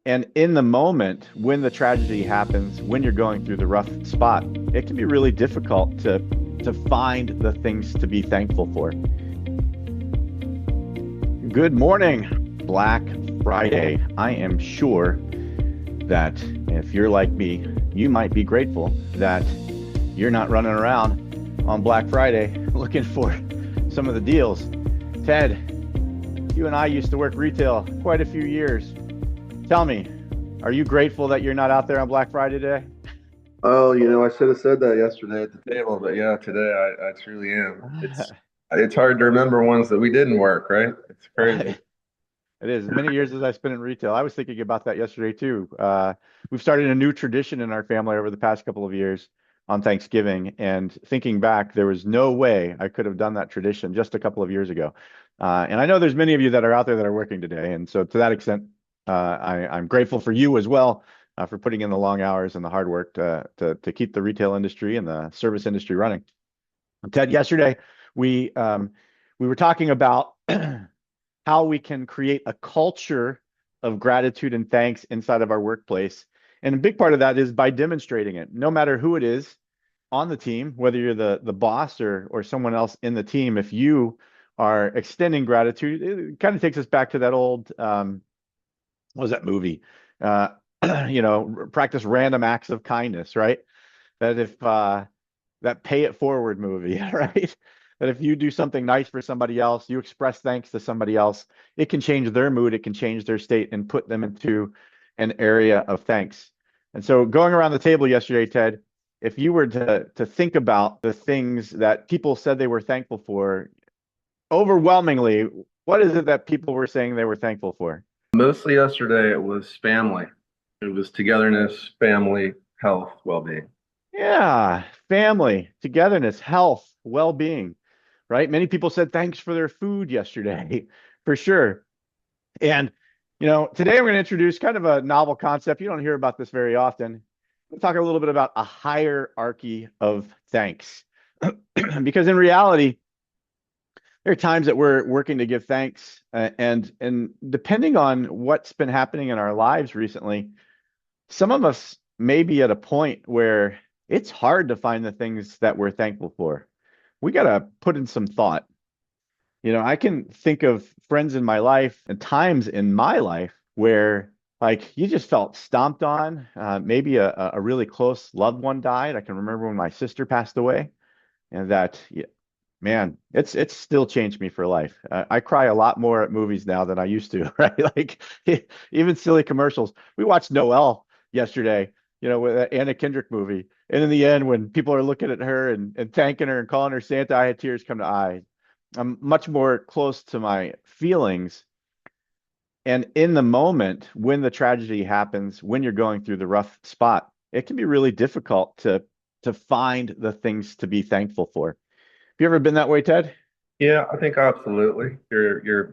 And in the moment, when the tragedy happens, when you're going through the rough spot, it can be really difficult to find the things to be thankful for. Good morning, Black Friday. I am sure that if you're like me, you might be grateful that you're not running around on Black Friday looking for some of the deals. Ted, you and I used to work retail quite a few years. Tell me, are you grateful that you're not out there on Black Friday today? Oh, I should have said that yesterday at the table, but yeah, today I truly am. It's hard to remember ones that we didn't work, right? It's crazy. It is. Many years as I spent in retail. I was thinking about that yesterday too. We've started a new tradition in our family over the past couple of years on Thanksgiving. And thinking back, there was no way I could have done that tradition just a couple of years ago. And I know there's many of you that are out there that are working today. And so to that extent, I'm grateful for you as well, for putting in the long hours and the hard work to keep the retail industry and the service industry running. Ted, yesterday we were talking about how we can create a culture of gratitude and thanks inside of our workplace. And a big part of that is by demonstrating it, no matter who it is on the team, whether you're the boss or someone else in the team. If you are extending gratitude, it kind of takes us back to that old what was that movie? Uh, practice random acts of kindness, right? That if that pay it forward movie, right? That if you do something nice for somebody else, you express thanks to somebody else, it can change their mood, it can change their state and put them into an area of thanks. And so going around the table yesterday, Ted, if you were to think about the things that people said they were thankful for, overwhelmingly, what is it that people were saying they were thankful for? Mostly yesterday it was family. It was togetherness, family, health, well-being. Yeah, family, togetherness, health, well-being, right? Many people said thanks for their food yesterday, for sure. And, today I'm going to introduce kind of a novel concept. You don't hear about this very often. We'll talk a little bit about a hierarchy of thanks. Because in reality, there are times that we're working to give thanks, and depending on what's been happening in our lives recently, some of us may be at a point where it's hard to find the things that we're thankful for. We got to put in some thought. I can think of friends in my life and times in my life where like you just felt stomped on. Maybe a really close loved one died. I can remember when my sister passed away, and that, yeah, man, it's still changed me for life. I cry a lot more at movies now than I used to, right? Like even silly commercials. We watched Noelle yesterday, with that Anna Kendrick movie. And in the end, when people are looking at her and thanking her and calling her Santa, I had tears come to eyes. I'm much more close to my feelings. And in the moment, when the tragedy happens, when you're going through the rough spot, it can be really difficult to find the things to be thankful for. Have you ever been that way, Ted? Yeah, I think absolutely. You're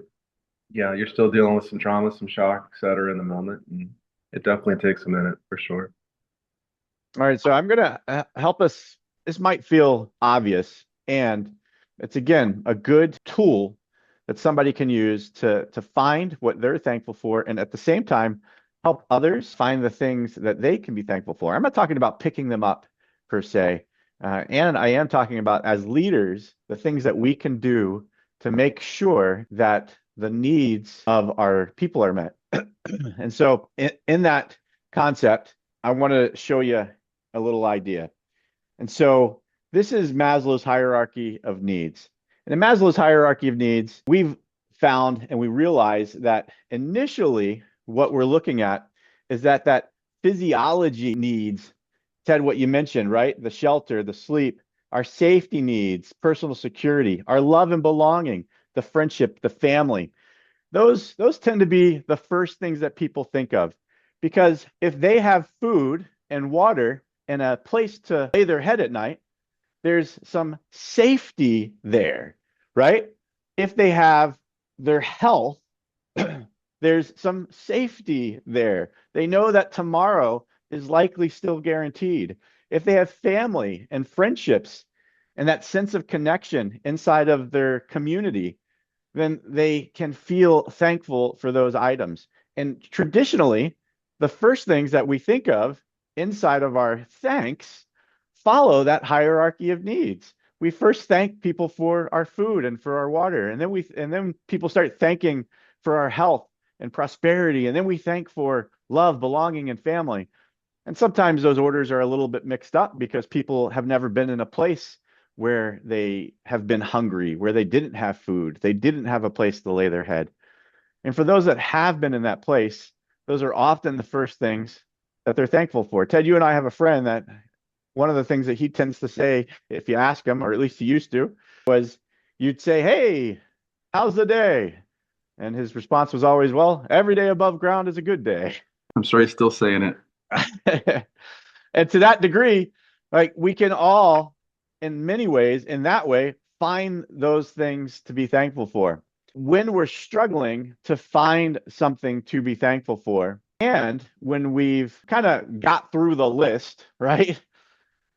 still dealing with some trauma, some shock, et cetera, in the moment, and it definitely takes a minute for sure. All right, so I'm gonna help us. This might feel obvious, and it's again a good tool that somebody can use to find what they're thankful for, and at the same time help others find the things that they can be thankful for. I'm not talking about picking them up per se, and I am talking about as leaders the things that we can do to make sure that the needs of our people are met. And so, in that concept, I want to show you a little idea. And so this is Maslow's hierarchy of needs. And in Maslow's hierarchy of needs, we've found and we realize that initially what we're looking at is that physiology needs, Ted, what you mentioned, right? The shelter, the sleep, our safety needs, personal security, our love and belonging, the friendship, the family. Those tend to be the first things that people think of because if they have food and water and a place to lay their head at night, there's some safety there, right? If they have their health, there's some safety there. They know that tomorrow is likely still guaranteed. If they have family and friendships and that sense of connection inside of their community, then they can feel thankful for those items. And traditionally, the first things that we think of inside of our thanks follow that hierarchy of needs. We first thank people for our food and for our water, and then people start thanking for our health and prosperity, and then we thank for love, belonging, and family. And sometimes those orders are a little bit mixed up because people have never been in a place where they have been hungry, where they didn't have food, they didn't have a place to lay their head. And for those that have been in that place, those are often the first things that they're thankful for. Ted, you and I have a friend that one of the things that he tends to say, if you ask him, or at least he used to, was you'd say, "Hey, how's the day?" And his response was always, "Well, every day above ground is a good day." I'm sure he's still saying it. And to that degree, like we can all, in many ways, in that way, find those things to be thankful for. When we're struggling to find something to be thankful for, and when we've kind of got through the list, right?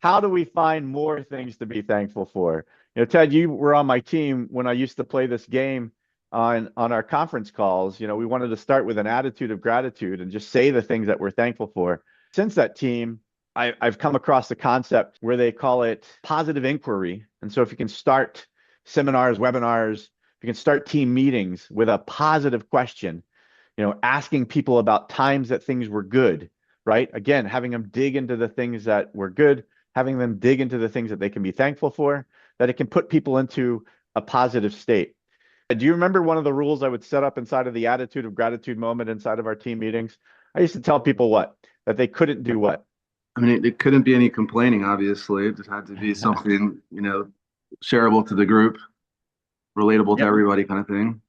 How do we find more things to be thankful for? You know, Ted, you were on my team when I used to play this game on our conference calls. You know, we wanted to start with an attitude of gratitude and just say the things that we're thankful for. Since that team, I've come across the concept where they call it positive inquiry. And so if you can start seminars, webinars, if you can start team meetings with a positive question, you know, asking people about times that things were good, right? Again, having them dig into the things that were good, having them dig into the things that they can be thankful for, that it can put people into a positive state. Do you remember one of the rules I would set up inside of the attitude of gratitude moment inside of our team meetings? I used to tell people what? That they couldn't do what? I mean, it couldn't be any complaining, obviously. It just had to be something, shareable to the group, relatable to Yep. everybody kind of thing.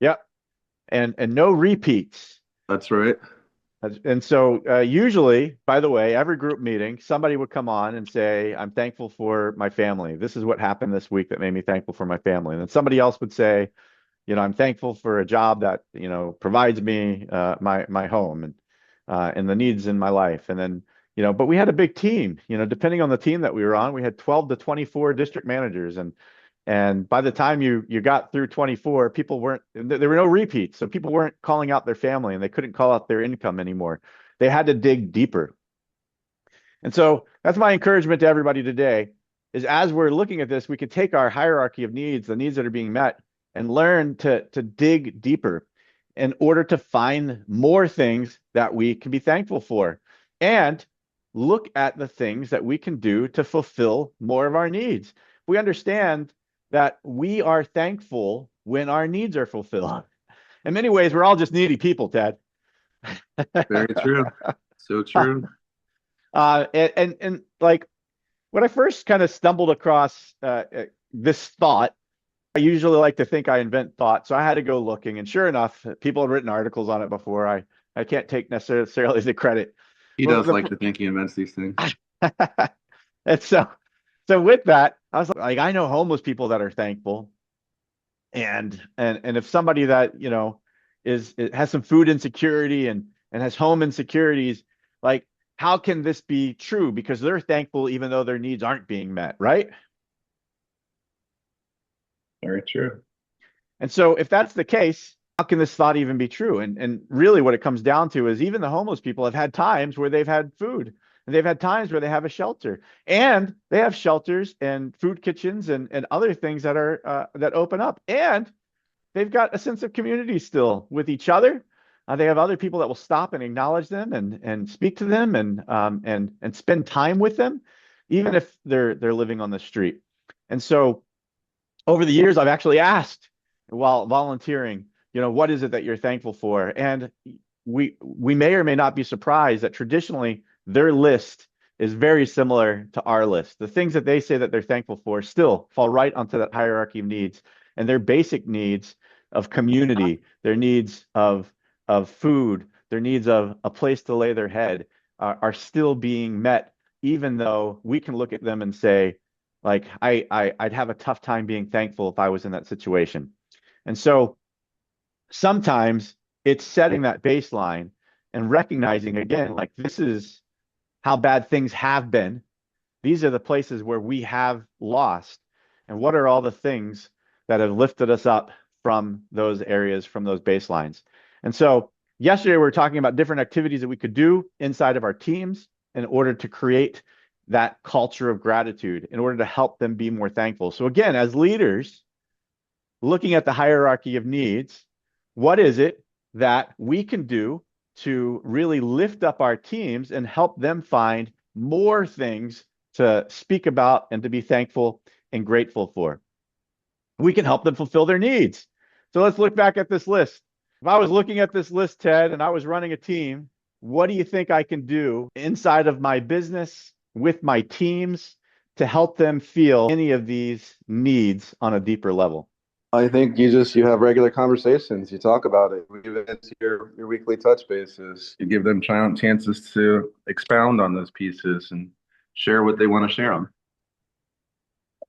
Yep. And no repeats. That's right. And so usually, by the way, every group meeting, somebody would come on and say, "I'm thankful for my family. This is what happened this week that made me thankful for my family." And then somebody else would say, "I'm thankful for a job that, provides me my home and the needs in my life." And then, but we had a big team, depending on the team that we were on, we had 12 to 24 district managers. And by the time you got through 24, there were no repeats. So people weren't calling out their family and they couldn't call out their income anymore. They had to dig deeper. And so that's my encouragement to everybody today is as we're looking at this, we could take our hierarchy of needs, the needs that are being met, and learn to dig deeper in order to find more things that we can be thankful for and look at the things that we can do to fulfill more of our needs. We understand that we are thankful when our needs are fulfilled. In many ways, we're all just needy people, Ted. Very true. So true. And like when I first kind of stumbled across this thought, I usually like to think I invent thought. So I had to go looking. And sure enough, people had written articles on it before. I can't take necessarily the credit. He Well, does like to think he invents these things. and so with that, I was like, I know homeless people that are thankful. And if somebody that, has some food insecurity and has home insecurities, like how can this be true? Because they're thankful even though their needs aren't being met, right? Very true. And so if that's the case, how can this thought even be true? And really what it comes down to is even the homeless people have had times where they've had food and they've had times where they have a shelter and they have shelters and food kitchens and other things that are that open up and they've got a sense of community still with each other. They have other people that will stop and acknowledge them and speak to them and spend time with them, even if they're living on the street. And so over the years, I've actually asked while volunteering, what is it that you're thankful for? And we may or may not be surprised that traditionally their list is very similar to our list. The things that they say that they're thankful for still fall right onto that hierarchy of needs, and their basic needs of community, their needs of food, their needs of a place to lay their head are still being met, even though we can look at them and say, like, I'd have a tough time being thankful if I was in that situation. And so sometimes it's setting that baseline and recognizing again, like this is how bad things have been. These are the places where we have lost. And what are all the things that have lifted us up from those areas, from those baselines? And so Yesterday, we were talking about different activities that we could do inside of our teams in order to create that culture of gratitude, in order to help them be more thankful. So again, as leaders, looking at the hierarchy of needs, what is it that we can do to really lift up our teams and help them find more things to speak about and to be thankful and grateful for? We can help them fulfill their needs. So let's look back at this list. If I was looking at this list, Ted, and I was running a team, what do you think I can do inside of my business with my teams to help them feel any of these needs on a deeper level? I think you have regular conversations. You talk about it. We give it into your weekly touch bases. You give them chances to expound on those pieces and share what they want to share on.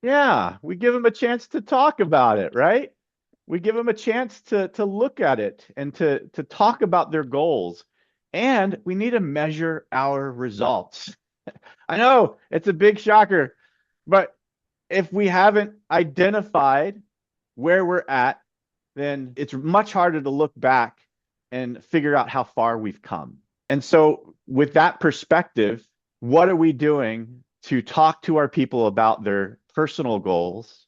Yeah, we give them a chance to talk about it, right? We give them a chance to look at it and to talk about their goals. And we need to measure our results. I know it's a big shocker, but if we haven't identified where we're at, then it's much harder to look back and figure out how far we've come. And so, with that perspective, what are we doing to talk to our people about their personal goals,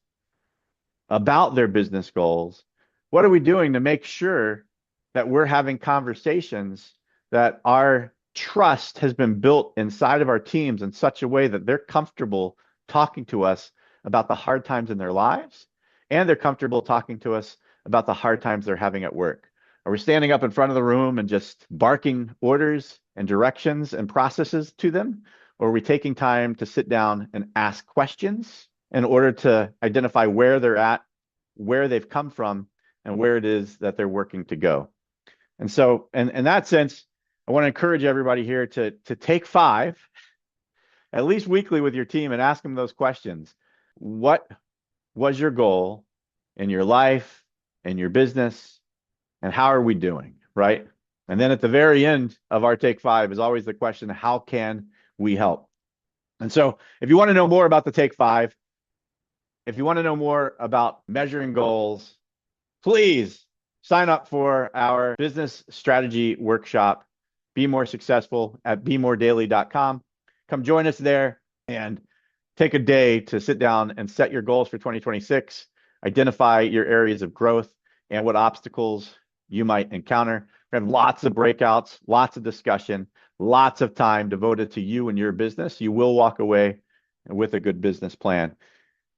about their business goals? What are we doing to make sure that we're having conversations, that our trust has been built inside of our teams in such a way that they're comfortable talking to us about the hard times in their lives, and they're comfortable talking to us about the hard times they're having at work? Are we standing up in front of the room and just barking orders and directions and processes to them? Or are we taking time to sit down and ask questions in order to identify where they're at, where they've come from, and where it is that they're working to go? And so, in that sense, I want to encourage everybody here to take 5, at least weekly, with your team and ask them those questions. What was your goal in your life, in your business, and how are we doing, right? And then at the very end of our Take 5 is always the question, how can we help? And so if you want to know more about the Take 5, if you want to know more about measuring goals, please sign up for our business strategy workshop, Be More Successful, at bemoredaily.com. Come join us there and take a day to sit down and set your goals for 2026, identify your areas of growth and what obstacles you might encounter. We have lots of breakouts, lots of discussion, lots of time devoted to you and your business. You will walk away with a good business plan.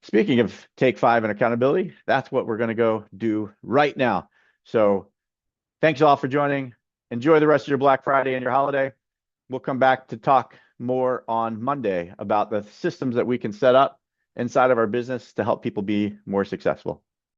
Speaking of Take 5 and accountability, that's what we're going to go do right now. So thanks all for joining. Enjoy the rest of your Black Friday and your holiday. We'll come back to talk more on Monday about the systems that we can set up inside of our business to help people be more successful.